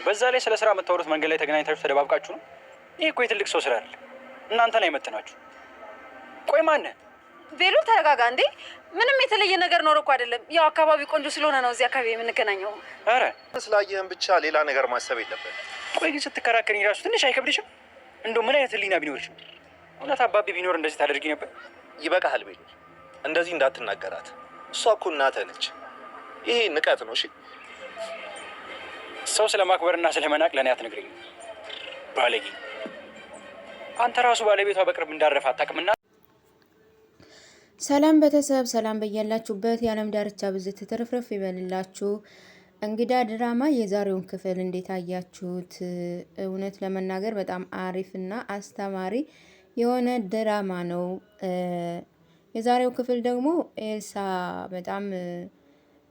በዛ ላይ ስለ ስራ የምታወሩት መንገድ ላይ ተገናኝታችሁ ተደባብቃችሁ ነው። ይሄ እኮ የትልቅ ሰው ስራ አይደል። እናንተ ላይ መጥናችሁ። ቆይ ማነህ? ቤሉ ተረጋጋ እንዴ። ምንም የተለየ ነገር ኖር እኮ አይደለም። ያው አካባቢ ቆንጆ ስለሆነ ነው እዚህ አካባቢ የምንገናኘው። አረ ስላየህን ብቻ ሌላ ነገር ማሰብ የለብን። ቆይ ግን ስትከራከሪኝ ራሱ ትንሽ አይከብድሽም? እንደው ምን አይነት ህሊና ቢኖርሽ? እውነት አባቤ ቢኖር እንደዚህ ታደርጊ ነበር? ይበቃሃል ቤሉ፣ እንደዚህ እንዳትናገራት። እሷ እኮ እናትህ ነች። ይሄ ንቀት ነው። እሺ ሰው ስለማክበርና ስለመናቅ ለእኔ አትነግረኝ ባለጌ። አንተ ራሱ ባለቤቷ በቅርብ እንዳረፈ አታውቅምና። ሰላም ቤተሰብ፣ ሰላም በያላችሁበት የዓለም ዳርቻ ብዝት ተረፍረፍ ይበልላችሁ። እንግዳ ድራማ የዛሬውን ክፍል እንዴት አያችሁት? እውነት ለመናገር በጣም አሪፍና አስተማሪ የሆነ ድራማ ነው። የዛሬው ክፍል ደግሞ ኤልሳ በጣም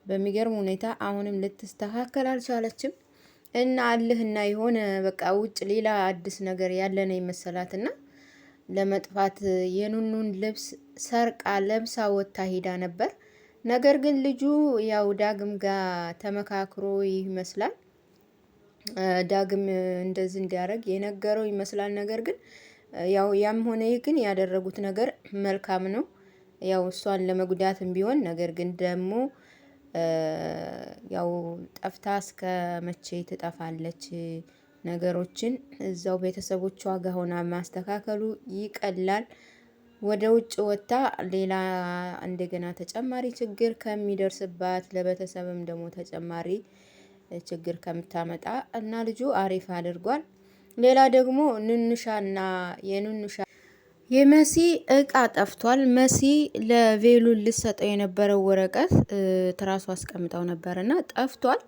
በሚገርም ሁኔታ አሁንም ልትስተካከል አልቻለችም እና አልህና የሆነ በቃ ውጭ ሌላ አዲስ ነገር ያለነ ይመሰላትና ለመጥፋት የኑኑን ልብስ ሰርቃ ለብሳ ወጥታ ሄዳ ነበር። ነገር ግን ልጁ ያው ዳግም ጋር ተመካክሮ ይመስላል ዳግም እንደዚህ እንዲያደርግ የነገረው ይመስላል። ነገር ግን ያው ያም ሆነ ይህ ግን ያደረጉት ነገር መልካም ነው፣ ያው እሷን ለመጉዳትም ቢሆን ነገር ግን ደግሞ ያው ጠፍታ እስከ መቼ ትጠፋለች? ነገሮችን እዛው ቤተሰቦቿ ጋር ሆና ማስተካከሉ ይቀላል። ወደ ውጭ ወጥታ ሌላ እንደገና ተጨማሪ ችግር ከሚደርስባት ለቤተሰብም ደግሞ ተጨማሪ ችግር ከምታመጣ እና ልጁ አሪፍ አድርጓል። ሌላ ደግሞ ኑኑሻና የመሲ እቃ ጠፍቷል። መሲ ለቬሉ ልሰጠው የነበረው ወረቀት ትራሱ አስቀምጠው ነበርና ጠፍቷል።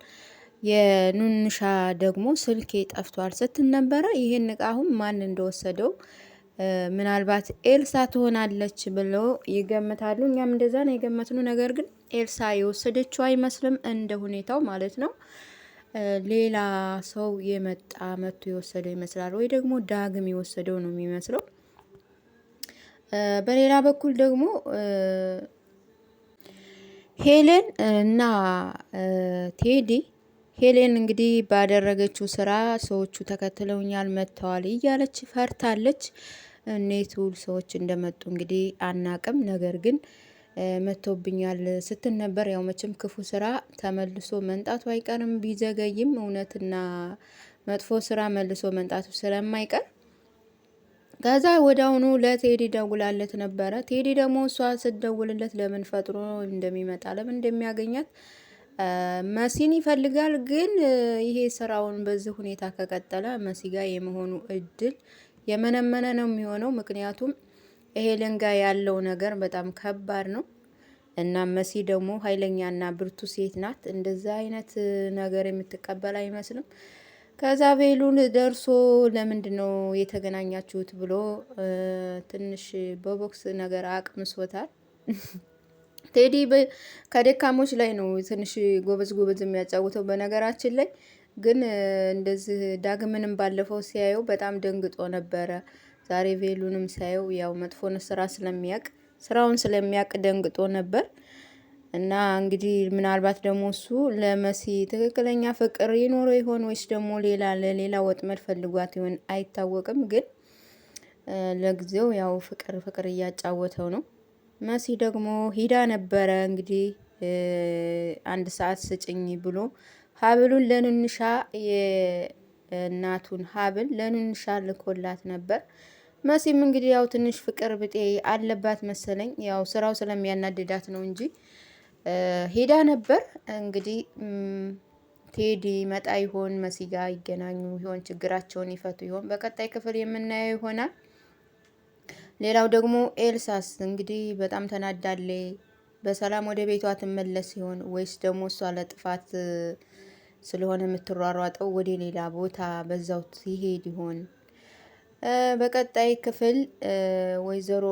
የኑኑሻ ደግሞ ስልኬ ጠፍቷል ስትል ነበረ። ይሄን እቃ አሁን ማን እንደወሰደው ምናልባት ኤልሳ ትሆናለች ብለው ይገምታሉ። እኛም እንደዛ ነው የገመትነው። ነገር ግን ኤልሳ የወሰደችው አይመስልም እንደ ሁኔታው ማለት ነው። ሌላ ሰው መጥቶ የወሰደው ይመስላል፣ ወይ ደግሞ ዳግም የወሰደው ነው የሚመስለው። በሌላ በኩል ደግሞ ሄለን እና ቴዲ ሄሌን እንግዲህ ባደረገችው ስራ ሰዎቹ ተከትለውኛል መጥተዋል እያለች ፈርታለች። ኔቱ ሰዎች እንደመጡ እንግዲህ አናቅም፣ ነገር ግን መጥቶብኛል ስትል ነበር። ያው መቼም ክፉ ስራ ተመልሶ መንጣቱ አይቀርም፣ ቢዘገይም እውነትና መጥፎ ስራ መልሶ መንጣቱ ስለማይቀር ከዛ ወዳውኑ ለቴዲ ደውላለት ነበረ። ቴዲ ደግሞ እሷ ስትደውልለት ለምን ፈጥሮ እንደሚመጣ ለምን እንደሚያገኛት መሲን ይፈልጋል። ግን ይሄ ስራውን በዚህ ሁኔታ ከቀጠለ መሲ ጋር የመሆኑ እድል የመነመነ ነው የሚሆነው። ምክንያቱም ሄለን ጋር ያለው ነገር በጣም ከባድ ነው እና መሲ ደግሞ ኃይለኛና ብርቱ ሴት ናት። እንደዛ አይነት ነገር የምትቀበል አይመስልም። ከዛ ቬሉን ደርሶ ለምንድን ነው የተገናኛችሁት ብሎ ትንሽ በቦክስ ነገር አቅምሶታል። ቴዲ ከደካሞች ላይ ነው ትንሽ ጎበዝ የሚያጫውተው። በነገራችን ላይ ግን እንደዚህ ዳግምንም ባለፈው ሲያየው በጣም ደንግጦ ነበረ። ዛሬ ቬሉንም ሲያየው ያው መጥፎን ስራውን ስለሚያቅ ደንግጦ ነበር። እና እንግዲህ ምናልባት ደግሞ እሱ ለመሲ ትክክለኛ ፍቅር ይኖረው ይሆን ወይስ ደግሞ ለሌላ ወጥመድ ፈልጓት ይሆን አይታወቅም። ግን ለጊዜው ያው ፍቅር እያጫወተው ነው። መሲ ደግሞ ሂዳ ነበረ እንግዲህ 1 ሰዓት ስጭኝ ብሎ ሀብሉን ለኑኑሻ የእናቱን ሀብል ለኑኑሻ ልኮላት ነበር። መሲም እንግዲህ ያው ትንሽ ፍቅር ብጤ አለባት መሰለኝ፣ ያው ስራው ስለሚያናድዳት ነው እንጂ ሄዳ ነበር። እንግዲህ ቴዲ መጣ ይሆን፣ መሲ ጋር ይገናኙ ይሆን፣ ችግራቸውን ይፈቱ ይሆን፣ በቀጣይ ክፍል የምናየው ይሆናል። ሌላው ደግሞ ኤልሳስ እንግዲህ በጣም ተናዳለ። በሰላም ወደ ቤቷ ትመለስ ይሆን ወይስ ደግሞ እሷ ለጥፋት ስለሆነ የምትሯሯጠው ወደ ሌላ ቦታ በዛው ትሄድ ይሆን? በቀጣይ ክፍል ወይዘሮ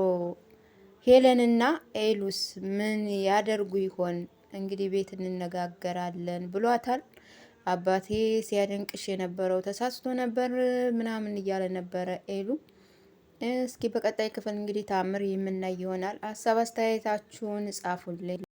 ሄለንና ኤሉስ ምን ያደርጉ ይሆን? እንግዲህ ቤት እንነጋገራለን ብሏታል። አባቴ ሲያደንቅሽ የነበረው ተሳስቶ ነበር ምናምን እያለ ነበረ ኤሉ። እስኪ በቀጣይ ክፍል እንግዲህ ታምር የምናይ ይሆናል። ሀሳብ አስተያየታችሁን ጻፉልኝ።